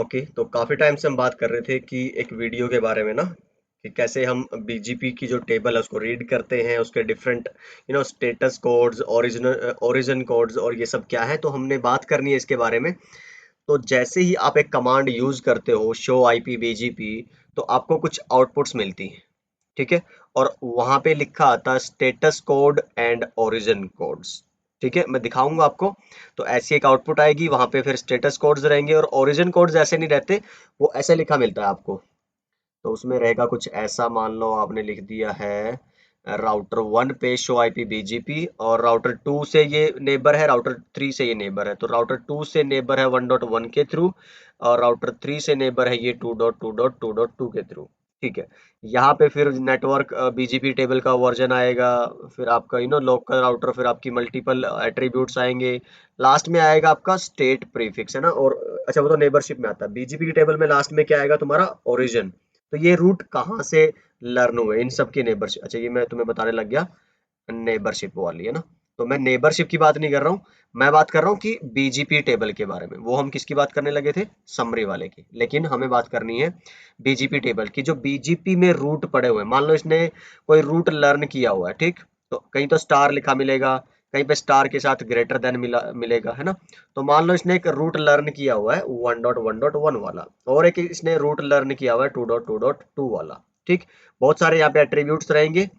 Okay, तो काफी time से हम बात कर रहे थे कि एक वीडियो के बारे में ना, कि कैसे हम बीजीपी की जो टेबल है उसको रीड करते हैं, उसके different status codes, origin codes और ये सब क्या है। तो हमने बात करनी है इसके बारे में। तो जैसे ही आप एक कमांड यूज करते हो शो आईपी बीजीपी, तो आपको कुछ आउटपुट्स मिलती हैं, ठीक है। और वहां पे लिखा आता status code and origin codes, ठीक है, मैं दिखाऊंगा आपको। तो ऐसी एक आउटपुट आएगी, वहां पे फिर स्टेटस कोड्स रहेंगे और ओरिजिन कोड्स ऐसे नहीं रहते, वो ऐसे लिखा मिलता है आपको। तो उसमें रहेगा कुछ ऐसा, मान लो आपने लिख दिया है राउटर 1 पे शो आईपी बीजीपी, और राउटर 2 से ये नेबर है, राउटर 3 से ये नेबर है, तो राउटर 2 से नेबर है 1.1 के थ्रू, और राउटर 3 से नेबर है ये 2.2.2.2 के थ्रू, ठीक है। यहाँ पे फिर नेटवर्क बीजीपी टेबल का वर्जन आएगा, फिर आपका लोकल राउटर, फिर आपकी मल्टीपल एट्रीब्यूट्स आएंगे, लास्ट में आएगा आपका स्टेट प्रीफिक्स, है ना। और अच्छा, वो तो नेबरशिप में आता है। बीजीपी की टेबल में लास्ट में क्या आएगा तुम्हारा, ओरिजिन। तो ये रूट कहाँ से लर्न हुए, इन सब की नेबरशिप। अच्छा, ये मैं तुम्हें बताने लग गया नेबरशिप वाली, है ना। तो मैं नेबरशिप की बात नहीं कर रहा हूँ, मैं बात कर रहा हूँ कि बीजीपी टेबल के बारे में। वो हम किसकी बात करने लगे थे, समरी वाले की, लेकिन हमें बात करनी है बीजीपी टेबल की। जो बीजीपी में रूट पड़े हुए हैं, मान लो इसने कोई रूट लर्न किया हुआ है, ठीक। तो कहीं तो स्टार लिखा मिलेगा, कहीं पे स्टार के साथ ग्रेटर देन मिलेगा, है ना। तो मान लो इसने एक रूट लर्न किया हुआ है 1.1.1 वाला, और एक इसने रूट लर्न किया हुआ है 2.2.2 वाला, ठीक। बहुत सारे यहाँ पे एट्रीब्यूट्स रहेंगे।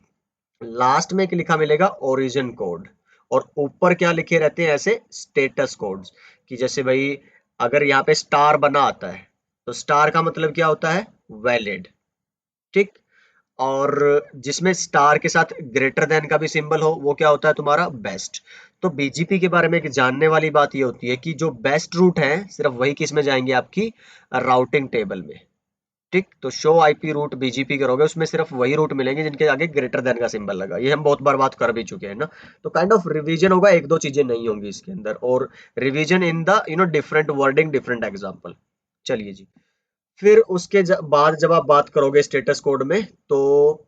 लास्ट में एक लिखा मिलेगा ओरिजिन कोड, और ऊपर क्या लिखे रहते हैं ऐसे स्टेटस कोड्स, कि जैसे भाई अगर यहाँ पे स्टार बना आता है, तो स्टार का मतलब क्या होता है, वैलिड, ठीक। और जिसमें स्टार के साथ ग्रेटर देन का भी सिंबल हो, वो क्या होता है तुम्हारा बेस्ट। तो बीजीपी के बारे में एक जानने वाली बात ये होती है कि जो बेस्ट रूट है सिर्फ वही किस में जाएंगे, आपकी राउटिंग टेबल में, ठीक। तो शो आईपी रूट बीजीपी करोगे, उसमें सिर्फ वही रूट मिलेंगे जिनके आगे ग्रेटर देन का सिंबल लगा। ये हम बहुत बार बात कर भी चुके हैं ना। तो काइंड ऑफ रिवीजन होगा, एक दो चीजें नहीं होंगी इसके अंदर, और revision in the different wording, different example. चलिए जी। फिर उसके बाद जब आप बात करोगे स्टेटस कोड में, तो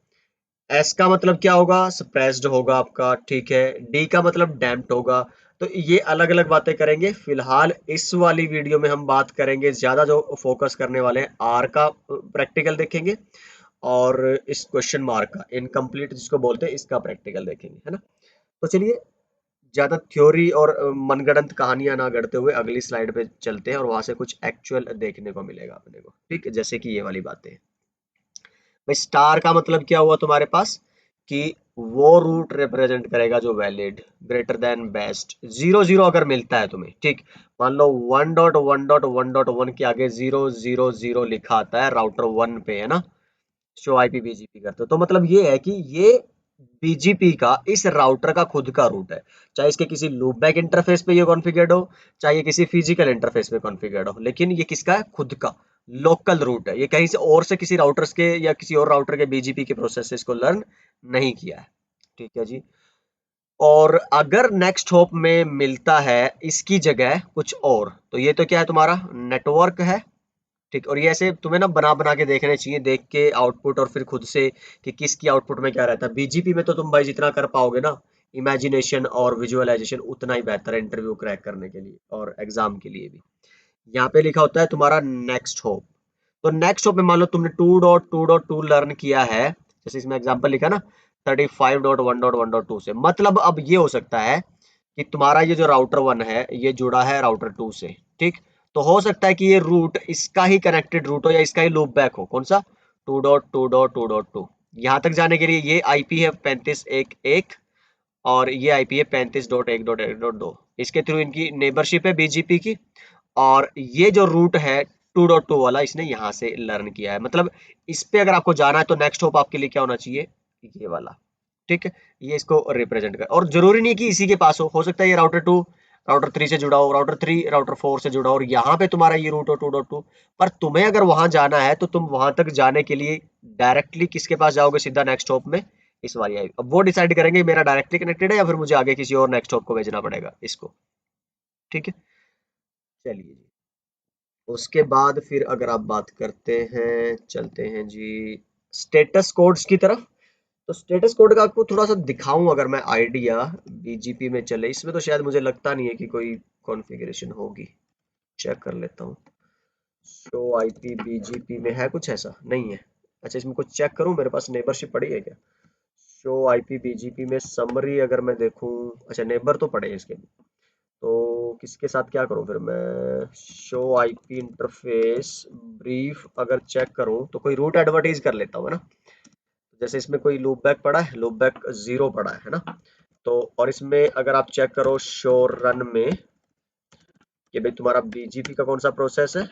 एस का मतलब क्या होगा, सप्रेस्ड होगा आपका, ठीक है। डी का मतलब डैम्प्ड होगा। तो ये अलग अलग बातें करेंगे। फिलहाल इस वाली वीडियो में हम बात करेंगे, ज्यादा जो फोकस करने वाले हैं आर का प्रैक्टिकल देखेंगे, और इस क्वेश्चन मार्क का, इनकम्प्लीट जिसको बोलते हैं, इसका प्रैक्टिकल देखेंगे, है ना। तो चलिए, ज्यादा थ्योरी और मनगढ़ंत कहानियां ना गढ़ते हुए अगली स्लाइड पे चलते हैं, और वहां से कुछ एक्चुअल देखने को मिलेगा अपने को, ठीक है। जैसे कि ये वाली बातें, भाई स्टार का मतलब क्या हुआ तुम्हारे पास, कि वो रूट रिप्रेजेंट करेगा जो वैलिड, ग्रेटर देन बेस्ट। 0 0 अगर मिलता है तुम्हें, ठीक। मान लो 1.1.1.1 के आगे 0 0 0 लिखा आता है राउटर 1 पे, है ना। शो आईपी बीजीपी करते हो, तो मतलब ये है कि ये बीजीपी का इस राउटर का खुद का रूट है। चाहे इसके किसी लूपबैक इंटरफेस पे ये कॉन्फ़िगर्ड हो, चाहे ये किसी फिजिकल इंटरफेस पे कॉन्फ़िगर्ड हो, लेकिन ये किसका है, खुद का लोकल रूट है। ये कहीं से और से, किसी राउटर्स के या किसी और राउटर के बीजीपी के प्रोसेसेस को लर्न नहीं किया है, ठीक है जी। और अगर नेक्स्ट होप में मिलता है इसकी जगह कुछ और, तो ये तो क्या है, तुम्हारा नेटवर्क है, ठीक। और ये ऐसे तुम्हें ना बना बना के देखने चाहिए, देख के आउटपुट, और फिर खुद से कि किसकी आउटपुट में क्या रहता है। बीजीपी में तो तुम भाई जितना कर पाओगे ना, इमेजिनेशन और विजुअलाइजेशन, उतना ही बेहतर है इंटरव्यू क्रैक करने के लिए और एग्जाम के लिए भी। यहाँ पे लिखा होता है तुम्हारा नेक्स्ट होप। तो नेक्स्ट होप में मान लो तुमने 2.2.2 लर्न किया है, जैसे इसमें एग्जाम्पल लिखा ना 35.1.1.2 से, मतलब अब ये हो सकता है कि तुम्हारा ये जो राउटर 1 है ये जुड़ा है राउटर 2 से, ठीक। तो हो सकता है कि ये रूट इसका ही कनेक्टेड रूट हो, या इसका ही लूप बैक हो, कौन सा, 2.2.2.2। यहाँ तक जाने के लिए ये आईपी है 35.1.1, और ये आईपी है 35.1.1.2। इसके थ्रू इनकी नेबरशिप है बीजीपी की, और ये जो रूट है 2.2 वाला, इसने यहाँ से लर्न किया है। मतलब इस पे अगर आपको जाना है, तो नेक्स्ट होप आपके लिए क्या होना चाहिए, ये वाला, ठीक है। ये इसको रिप्रेजेंट कर, और जरूरी नहीं कि इसी के पास हो सकता है ये राउटर 2 राउटर 3 से जुड़ा हो, राउटर 3 राउटर 4 से जुड़ा हो, और यहाँ पे तुम्हारा ये रूट हो 2.2। पर तुम्हें अगर वहां जाना है, तो तुम वहां तक जाने के लिए डायरेक्टली किसके पास जाओगे, सीधा नेक्स्ट होप में, इस वाली आई। अब वो डिसाइड करेंगे मेरा डायरेक्टली कनेक्टेड है, या फिर मुझे आगे किसी और नेक्स्ट होप को भेजना पड़ेगा इसको, ठीक है। चलिए जी। उसके बाद फिर अगर आप बात करते हैं, चलते हैं जी स्टेटस कोड्स की तरफ। तो स्टेटस कोड का आपको थोड़ा सा दिखाऊं अगर मैं आइडिया, बीजीपी में चले, इसमें तो शायद मुझे लगता नहीं है कि कोई कॉन्फ़िगरेशन होगी। चेक कर लेता हूँ। शो आईपी बीजीपी में है कुछ ऐसा नहीं है। अच्छा इसमें कुछ चेक करूं, मेरे पास नेबरशिप पड़ी है क्या? शो आईपी बीजीपी में समरी अगर मैं देखूं, अच्छा नेबर तो पड़े हैं इसके, तो किसके साथ क्या करूं फिर मैं? शो आईपी इंटरफेस ब्रीफ अगर चेक करूं तो कोई रूट एडवर्टाइज कर लेता हूं, है ना। जैसे इसमें कोई लूप बैक पड़ा है, लूप बैक 0 पड़ा है ना। तो और इसमें अगर आप चेक करो शो रन में, कि भाई तुम्हारा बीजीपी का कौन सा प्रोसेस है,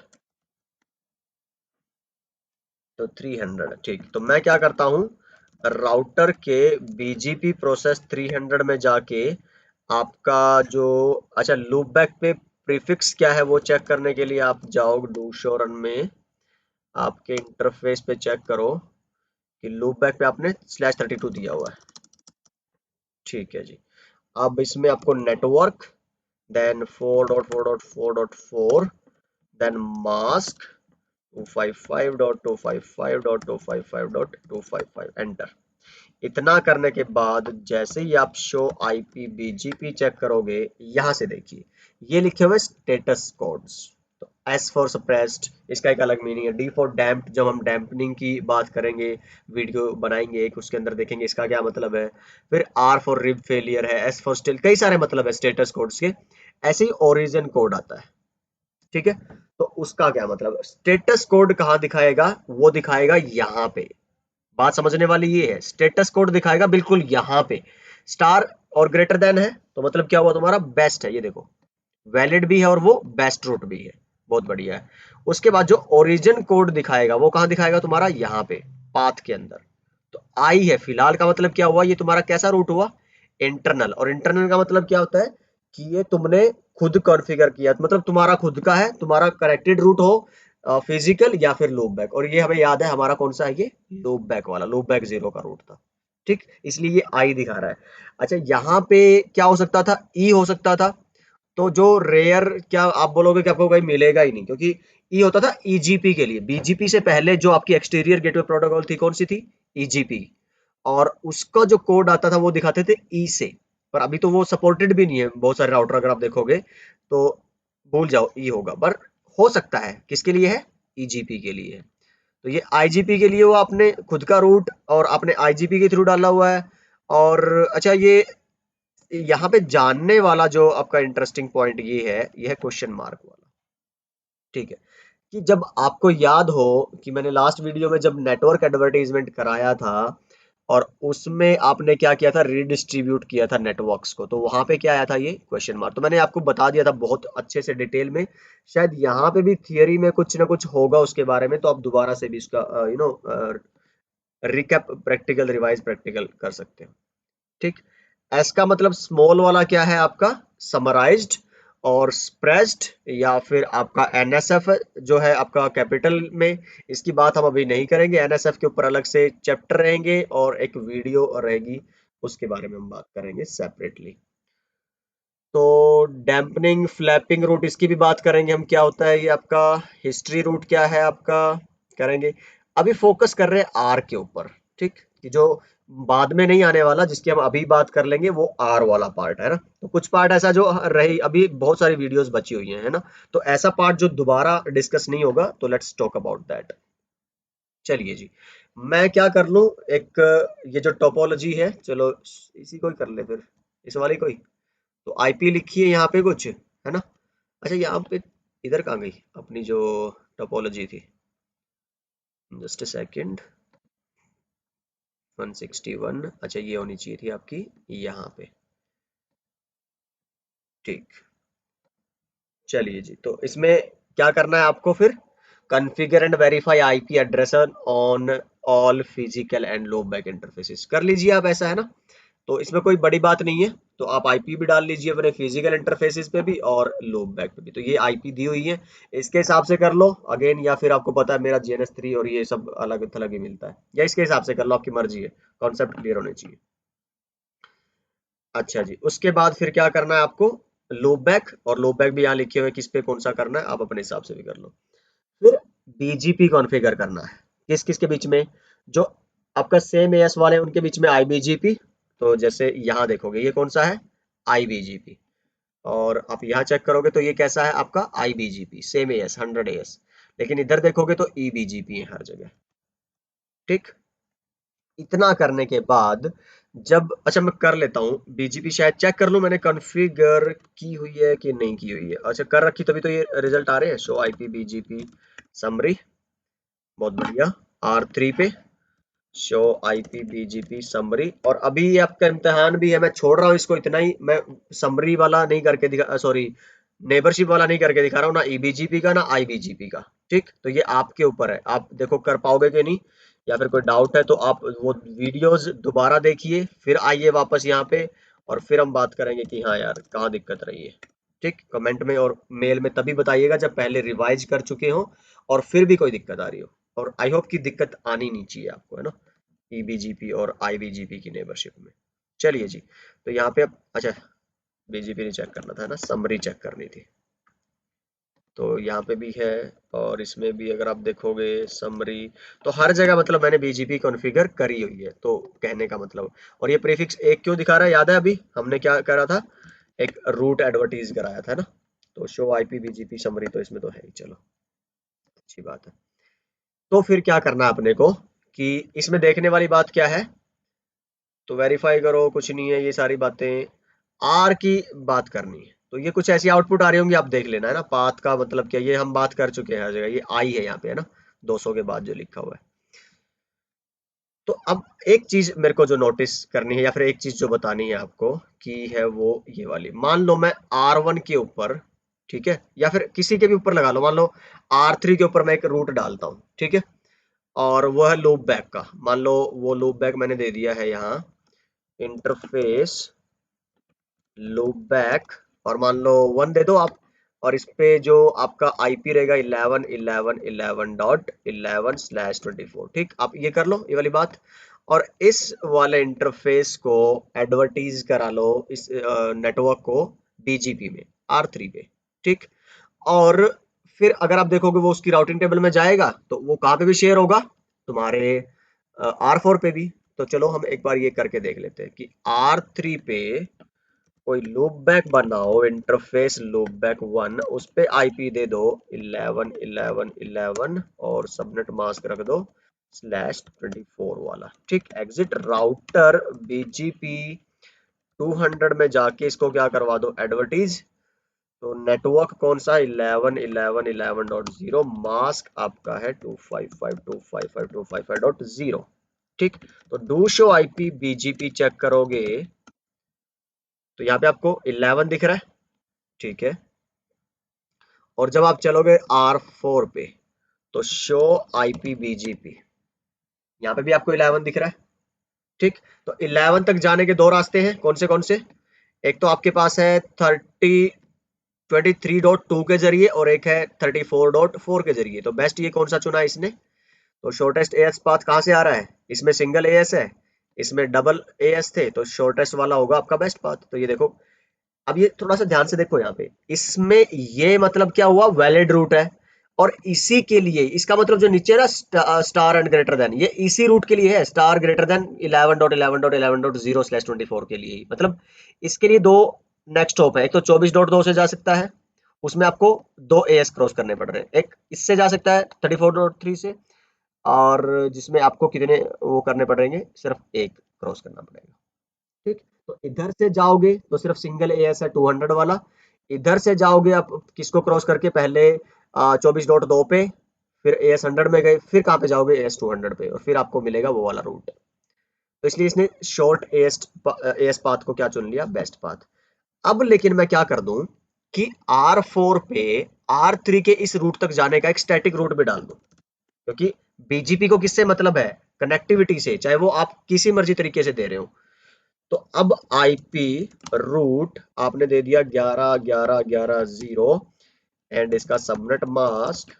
तो 300, ठीक। तो मैं क्या करता हूँ, राउटर के बीजीपी प्रोसेस 300 में जाके आपका जो, अच्छा लूप बैक पे प्रीफिक्स क्या है वो चेक करने के लिए आप जाओ डू शो रन में, आपके इंटरफेस पे चेक करो कि लूप बैक पे आपने /32 दिया हुआ है, ठीक है जी। अब इसमें आपको network, then 4.4.4.4, then mask 255.255.255.255 enter. इतना करने के बाद जैसे ही आप शो आईपी बीजीपी चेक करोगे, यहां से देखिए ये लिखे हुए स्टेटस कोड्स। तो एस फॉर सप्रेस्ड, इसका एक अलग मीनिंग है। डी फॉर डैम्प्ड, जब हम डैम्पनिंग की बात करेंगे, वीडियो बनाएंगे एक, उसके अंदर देखेंगे इसका क्या मतलब है। फिर आर फॉर रिब फेलियर है, एस फॉर स्टिल, कई सारे मतलब है स्टेटस कोड्स के। ऐसे ही ओरिजिन कोड आता है, ठीक है। तो उसका क्या मतलब, स्टेटस कोड कहाँ दिखाएगा, वो दिखाएगा यहाँ पे। बात समझने वाली ये है, स्टेटस कोड दिखाएगा बिल्कुल यहाँ पे। स्टार और ग्रेटर देन है तो मतलब क्या हुआ, तुम्हारा बेस्ट है, ये देखो वैलिड भी है और वो बेस्ट रूट भी है, बहुत बढ़िया है। उसके बाद जो ओरिजिन कोड दिखाएगा वो कहाँ दिखाएगा, तुम्हारा यहाँ पे पाथ के अंदर। तो आई है फिलहाल का मतलब क्या हुआ, ये तुम्हारा कैसा रूट हुआ, इंटरनल। और इंटरनल का मतलब क्या होता है कि ये तुमने खुद कॉन्फ़िगर किया, मतलब तुम्हारा खुद का है, तुम्हारा करेक्टेड रूट हो फिजिकल या फिर लूप बैक। और ये हमें याद है हमारा कौन सा है, ये लूप बैक वाला, लूप बैक 0 का रूट था, ठीक। इसलिए ये आई दिखा रहा है। अच्छा यहाँ पे क्या हो सकता था, ई हो सकता था। तो जो रेयर, क्या आप बोलोगे कि आपको कहीं मिलेगा ही नहीं, क्योंकि ई होता था ईजीपी के लिए। बीजीपी से पहले जो आपकी एक्सटीरियर गेटवे प्रोटोकॉल थी कौन सी थी, ईजीपी। और उसका जो कोड आता था वो दिखाते थे ई से। पर अभी तो वो सपोर्टेड भी नहीं है, बहुत सारे राउटर अगर आप देखोगे तो भूल जाओ, ई होगा। पर हो सकता है किसके लिए है, ईजीपी के लिए है। तो ये आईजीपी के लिए वो आपने खुद का रूट और आपने आईजीपी के थ्रू डाला हुआ है। और अच्छा ये यहाँ पे जानने वाला जो आपका इंटरेस्टिंग पॉइंट ये है, ये है क्वेश्चन मार्क वाला, ठीक है। कि जब आपको याद हो कि मैंने लास्ट वीडियो में जब नेटवर्क एडवर्टाइजमेंट कराया था और उसमें आपने क्या किया था, रीडिस्ट्रीब्यूट किया था नेटवर्क्स को, तो वहां पे क्या आया था, ये क्वेश्चन मार्क। तो मैंने आपको बता दिया था बहुत अच्छे से डिटेल में। शायद यहाँ पे भी थियरी में कुछ ना कुछ होगा उसके बारे में, तो आप दोबारा से भी इसका रिकैप प्रैक्टिकल, रिवाइज प्रैक्टिकल कर सकते हो, ठीक। एस का मतलब स्मॉल वाला क्या है आपका, समराइज्ड। और स्प्रेस्ड या फिर आपका एनएसएफ जो है आपका कैपिटल में। इसकी बात हम अभी नहीं करेंगे, एनएसएफ के ऊपर अलग से चैप्टर रहेंगे और एक वीडियो रहेगी, उसके बारे में हम बात करेंगे सेपरेटली। तो डैम्पनिंग फ्लैपिंग रूट, इसकी भी बात करेंगे हम, क्या होता है ये आपका, हिस्ट्री रूट क्या है आपका, करेंगे। अभी फोकस कर रहे हैं आर के ऊपर, ठीक। कि जो बाद में नहीं आने वाला, जिसकी हम अभी बात कर लेंगे, वो आर वाला पार्ट है ना। तो कुछ पार्ट ऐसा जो रही, अभी बहुत सारी वीडियोस बची हुई हैं, है ना। तो ऐसा पार्ट जो दोबारा डिस्कस नहीं होगा, तो लेट्स टॉक अबाउट दैट। चलिए जी, मैं क्या कर लूं, एक ये जो टोपोलॉजी है, चलो इसी को ही कर ले फिर, इस वाली कोई। तो आईपी लिखिए यहाँ पे कुछ, है ना। अच्छा यहाँ पे इधर कहाँ गई अपनी जो टोपोलॉजी थी, जस्ट अ सेकंड। 161, अच्छा ये होनी चाहिए थी आपकी यहाँ पे, ठीक। चलिए जी, तो इसमें क्या करना है आपको फिर, configure and verify IP address on all physical and लोप बैक इंटरफेसेस, कर लीजिए आप, ऐसा है ना। तो इसमें कोई बड़ी बात नहीं है, तो आप आईपी भी डाल लीजिए अपने फिजिकल इंटरफेसेस पे भी और लूप बैक पे भी। तो ये आईपी दी हुई है, इसके हिसाब से कर लो अगेन, या फिर आपको पता है मेरा जीएनएस 3 और ये सब अलग थलग ही मिलता है, या इसके हिसाब से कर लो, आपकी मर्जी है, कॉन्सेप्ट क्लियर होने चाहिए। अच्छा जी, उसके बाद फिर क्या करना है आपको, लूप बैक। और लूप बैक भी यहाँ लिखे हुए किस पे कौन सा करना है, आप अपने हिसाब से भी कर लो। फिर बीजीपी कॉन्फ़िगर करना है, किस किस के बीच में, जो आपका सेम एएस वाले हैं, उनके बीच में आईबीजीपी। तो जैसे यहाँ देखोगे ये कौन सा है, आईबीजीपी। और आप यहाँ चेक करोगे तो ये कैसा है आपका, आईबीजीपी सेम एएस 100 एएस। लेकिन इधर देखोगे तो EBGP है हर जगह। ठीक, इतना करने के बाद जब, अच्छा मैं कर लेता हूँ BGP, शायद चेक कर लूँ मैंने कॉन्फ़िगर की हुई है कि नहीं की हुई है। अच्छा कर रखी, तभी तो ये रिजल्ट आ रहे हैं। शो IP BGP समरी, बहुत बढ़िया। R3 पे शो IP BGP समरी, और अभी ये आपका इम्तिहान भी है, मैं छोड़ रहा हूँ इसको इतना ही, मैं समरी वाला नहीं करके दिखा, सॉरी नेबरशिप वाला नहीं करके दिखा रहा हूँ, ना EBGP का ना IBGP का। ठीक, तो ये आपके ऊपर है, आप देखो कर पाओगे कि नहीं, या फिर कोई डाउट है तो आप वो वीडियोस दोबारा देखिए, फिर आइए वापस यहाँ पे, और फिर हम बात करेंगे कि हाँ यार कहाँ दिक्कत रही है। ठीक, कमेंट में और मेल में तभी बताइएगा जब पहले रिवाइज कर चुके हो और फिर भी कोई दिक्कत आ रही हो, और आई होप की दिक्कत आनी नहीं चाहिए आपको, है ना, EBGP और IBGP की नेबरशिप में। चलिए जी, तो यहाँ पे अब, अच्छा BGP नहीं चेक करना था ना, समरी चेक करनी थी। तो यहाँ पे भी है, और इसमें भी अगर आप देखोगे समरी, तो हर जगह मतलब मैंने BGP कॉन्फ़िगर करी हुई है, तो कहने का मतलब। और ये प्रीफिक्स एक क्यों दिखा रहा है, याद है अभी हमने क्या करा था, एक रूट एडवर्टीज कराया था ना। तो शो IP BGP समरी तो इसमें तो है ही, चलो अच्छी बात है। तो फिर क्या करना है अपने को, कि इसमें देखने वाली बात क्या है, तो वेरीफाई करो, कुछ नहीं है ये सारी बातें। आर की बात करनी है, तो ये कुछ ऐसी आउटपुट आ रही होंगी, आप देख लेना, है ना। पाथ का मतलब क्या, ये हम बात कर चुके हैं हर जगह, ये आई है यहाँ पे, है ना, 200 के बाद जो लिखा हुआ है। तो अब एक चीज मेरे को जो नोटिस करनी है, या फिर एक चीज जो बतानी है आपको, कि है वो ये वाली, मान लो मैं R1 के ऊपर, ठीक है, या फिर किसी के भी ऊपर लगा लो, मान लो R3 के ऊपर मैं एक रूट डालता हूँ, ठीक है, और वो है लूप बैक का, मान लो वो लूप बैक मैंने दे दिया है यहाँ, इंटरफेस लूप बैक, और मान लो 1 दे दो आप, और इस पे जो आपका IP रहेगा 11.11.11/24। ठीक, आप ये कर लो ये वाली बात, और इस वाले इंटरफेस को एडवर्टीज करा लो, इस नेटवर्क को BGP में R3 पे। ठीक, और फिर अगर आप देखोगे वो उसकी राउटिंग टेबल में जाएगा, तो वो कहाँ पे भी शेयर होगा, तुम्हारे R4 पे भी। तो चलो हम एक बार ये करके देख लेते हैं कि R3 पे कोई लूप बैक बनाओ, इंटरफेस लूप बैक 1, उस पे IP दे दो 11.11.11 और सबनेट मास्क रख दो /24 वाला। ठीक, एग्जिट राउटर BGP 200 में जाके इसको क्या करवा दो, एडवर्टीज। तो नेटवर्क कौन सा, 11.11.11.0, मास्क आपका है 255.255.255.0। ठीक, तो do show IP BGP check करोगे तो यहाँ पे आपको 11 दिख रहा है, ठीक है, और जब आप चलोगे R4 पे, तो शो IP BGP, यहाँ पे भी आपको 11 दिख रहा है। ठीक, तो 11 तक जाने के दो रास्ते हैं, कौन से, एक तो आपके पास है 23.2 के जरिए, और एक है 34.4 के जरिए। तो बेस्ट ये कौन सा चुना है इसने, तो शॉर्टेस्ट AS पाथ कहाँ से आ रहा है, इसमें सिंगल AS है, इसमें डबल AS थे, तो शॉर्टेस्ट वाला होगा आपका बेस्ट पाथ। तो ये देखो, अब ये थोड़ा सा ध्यान से देखो यहाँ पे, इसमें ये मतलब क्या हुआ, वैलिड रूट है, और इसी के लिए इसका मतलब जो नीचे ना स्टार एंड ग्रेटर देन, ये इसी रूट के लिए है, स्टार ग्रेटर देन 11.11.11.0/24 के लिए, मतलब इसके लिए दो नेक्स्ट हॉप है, एक तो 24.2 से जा सकता है, उसमें आपको दो AS क्रॉस करने पड़ रहे हैं, एक इससे जा सकता है 34.3 से, और जिसमें आपको कितने वो करने पड़ेंगे, सिर्फ एक क्रॉस करना पड़ेगा। ठीक, तो इधर से जाओगे तो सिर्फ सिंगल AS है 200 वाला, इधर से जाओगे आप किसको क्रॉस करके, पहले 24.2 पे, फिर AS 100 में गए, फिर कहाँ पे जाओगे, AS 200 पे, और फिर आपको मिलेगा वो वाला रूट। तो इसलिए इसने शॉर्ट AS पाथ को क्या चुन लिया, बेस्ट पाथ। अब लेकिन मैं क्या कर दूं कि R4 पे R3 के इस रूट तक जाने का एक स्टैटिक रूट भी डाल दूं, क्योंकि BGP को किससे मतलब है, कनेक्टिविटी से, चाहे वो आप किसी मर्जी तरीके से दे रहे हो। तो अब IP रूट आपने दे दिया 11.11.11.0 एंड इसका सबनेट मास्क,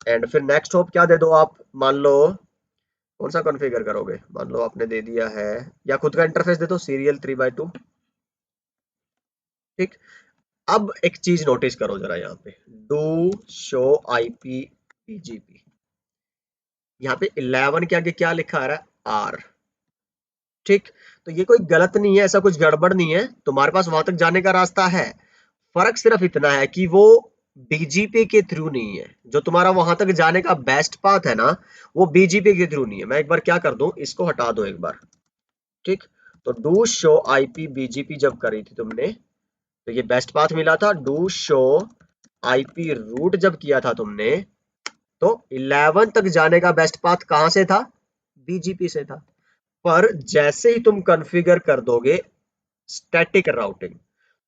एंड फिर नेक्स्ट होप क्या दे दो आप, मान लो कौन सा कॉन्फ़िगर करोगे, मान लो आपने दे दिया है, या खुद का इंटरफेस दे दो सीरियल 3/2। ठीक, अब एक चीज नोटिस करो जरा यहाँ पे, डू शो IP BGP, यहाँ पे 11 के आगे क्या लिखा आ रहा है, R। ठीक, तो ये कोई गलत नहीं है, ऐसा कुछ गड़बड़ नहीं है, तुम्हारे पास वहां तक जाने का रास्ता है। फर्क सिर्फ इतना है कि वो बीजीपी के थ्रू नहीं है। जो तुम्हारा वहां तक जाने का बेस्ट पाथ है ना, वो बीजीपी के थ्रू नहीं है। मैं एक बार क्या कर दूं, इसको हटा दो एक बार। ठीक, तो डू शो आईपी बीजीपी जब करी थी तुमने, तो ये बेस्ट पाथ मिला था। डू शो आईपी रूट जब किया था तुमने, तो 11 तक जाने का बेस्ट पाथ कहां से था, बीजीपी से था। पर जैसे ही तुम कॉन्फ़िगर कर दोगे स्टैटिक राउटिंग,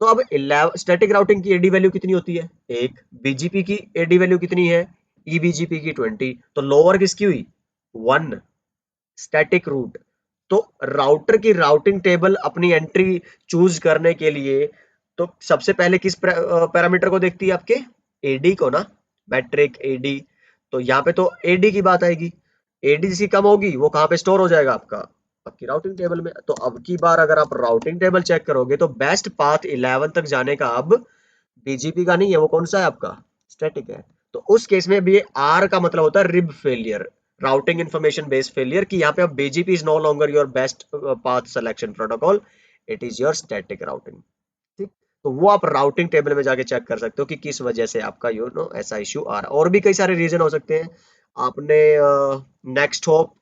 तो अब 11 स्टैटिक राउटिंग की एडी वैल्यू कितनी होती है, एक। बीजीपी की एडी वैल्यू कितनी है, ईबीजीपी की 20। तो लोअर किसकी हुई, 1 स्टैटिक रूट। तो राउटर की राउटिंग टेबल अपनी एंट्री चूज करने के लिए तो सबसे पहले किस पैरामीटर को देखती है, आपके एडी को ना, मैट्रिक एडी। तो यहाँ पे तो एडी की बात आएगी। एडी जिसकी कम होगी वो कहाँ पे स्टोर हो जाएगा, आपका आपकी राउटिंग टेबल में। तो अब की बार अगर आप राउटिंग टेबल चेक करोगे तो बेस्ट पाथ 11 तक जाने का अब बीजीपी का नहीं है, वो कौन सा है आपका, स्टैटिक है। तो उस केस में भी आर का मतलब होता है RIB failure, routing information based failure, कि यहाँ पे अब BGP is no longer your best path selection protocol, it is your static routing. ठीक, तो वो आप राउटिंग टेबल में जाके चेक कर सकते हो कि किस वजह से आपका यू नो ऐसा इश्यू आ रहा है। और भी कई सारे रीजन हो सकते हैं। आपने नेक्स्ट होप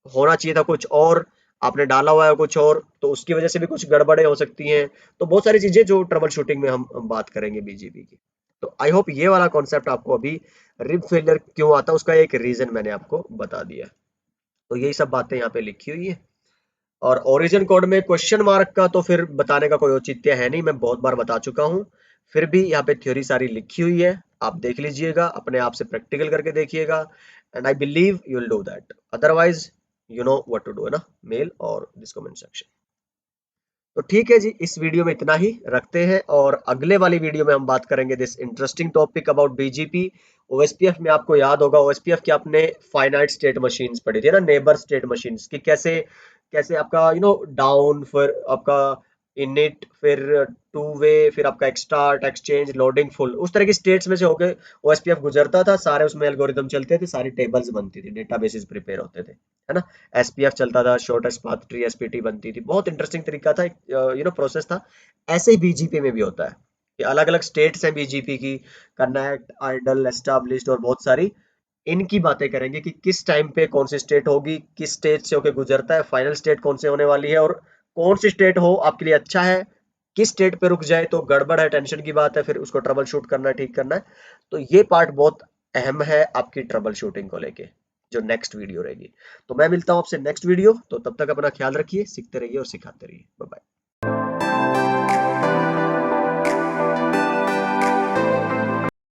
होना चाहिए था कुछ और, आपने डाला हुआ है कुछ और, तो उसकी वजह से भी कुछ गड़बड़े हो सकती हैं। तो बहुत सारी चीजें जो ट्रबल शूटिंग में हम बात करेंगे बीजीपी की। तो आई होप ये वाला कॉन्सेप्ट आपको अभी, रिब फेलियर क्यों आता है उसका एक रीजन मैंने आपको बता दिया। तो यही सब बातें यहाँ पे लिखी हुई है। और ओरिजिन कोड में क्वेश्चन मार्क का तो फिर बताने का कोई औचित्य है नहीं, मैं बहुत बार बता चुका हूँ। फिर भी यहाँ पे थ्योरी सारी लिखी हुई है, आप देख लीजिएगा, अपने आप से प्रैक्टिकल करके देखिएगा, and I believe you will do that. Otherwise you know what to do है ना, मेल और दिस कमेंट सेक्शन। तो ठीक है जी, इस वीडियो में इतना ही रखते हैं, और अगले वाली वीडियो में हम बात करेंगे this interesting topic about BGP. OSPF में आपको याद होगा, ओएसपीएफ की आपने फाइनाइट स्टेट मशीन्स पढ़ी थी ना, नेबर स्टेट मशीन्स की, कैसे कैसे आपका यू नो डाउन, फिर आपका इनिट, फिर टू वे, फिर आपका एक्सटार्ट, एक्सचेंज, लोडिंग, फुल, उस तरह की स्टेट्स में से होके ओएसपीएफ गुजरता था। सारे उसमें एल्गोरिदम चलते थे, सारी टेबल्स बनती थी, डेटाबेसेस प्रिपेयर होते थे, है ना। एसपीएफ चलता था, शॉर्टेस्ट पाथ ट्री, एसपीटी बनती थी। बहुत इंटरेस्टिंग तरीका था, यू नो प्रोसेस था। ऐसे ही बीजीपी में भी होता है कि अलग अलग स्टेट्स हैं बीजीपी की, कनेक्ट, आइडल, एस्टैब्लिश्ड और बहुत सारी। इनकी बातें करेंगे कि किस टाइम पे कौन सी स्टेट होगी, किस स्टेट से होके गुजरता है, फाइनल स्टेट कौन से होने वाली है, और कौन सी स्टेट हो आपके लिए अच्छा है, किस स्टेट पे रुक जाए तो गड़बड़ है, टेंशन की बात है, फिर उसको ट्रबल शूट करना है, ठीक करना है। तो ये पार्ट बहुत अहम है आपकी ट्रबल शूटिंग को लेके, जो नेक्स्ट वीडियो रहेगी। तो मैं मिलता हूँ आपसे नेक्स्ट वीडियो, तो तब तक अपना ख्याल रखिए, सीखते रहिए और सिखाते रहिए। Bye bye.